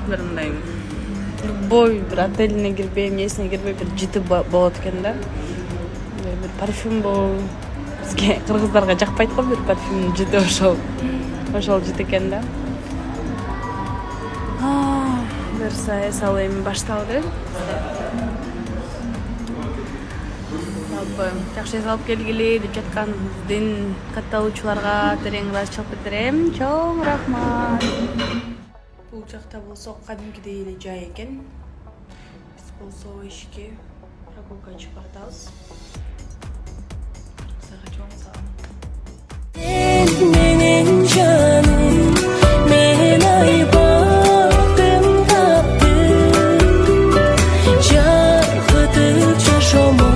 бир мындай любой бир отелине кирбей, эмнесине кирбей бир жыты болот экен да. Бир парфюм болуп бизге кыргыздарга жакпайт го бир парфюмдун жыты ошол жыт экен да. Буюрса эсалы эми башталды. Жалпы жакшы эс алып келгиле деп жаткан биздин катталуучуларга терең ыраазычылык билдирем. Чоң рахмат. Бул жакта болсо кадимкидей эле жай экен. Биз болсо ишке прогулкага чыгып баратабыз. Кыздарга чоң салам. Menin canım, men ay baktım taptım. Çarpıdıkça şomo,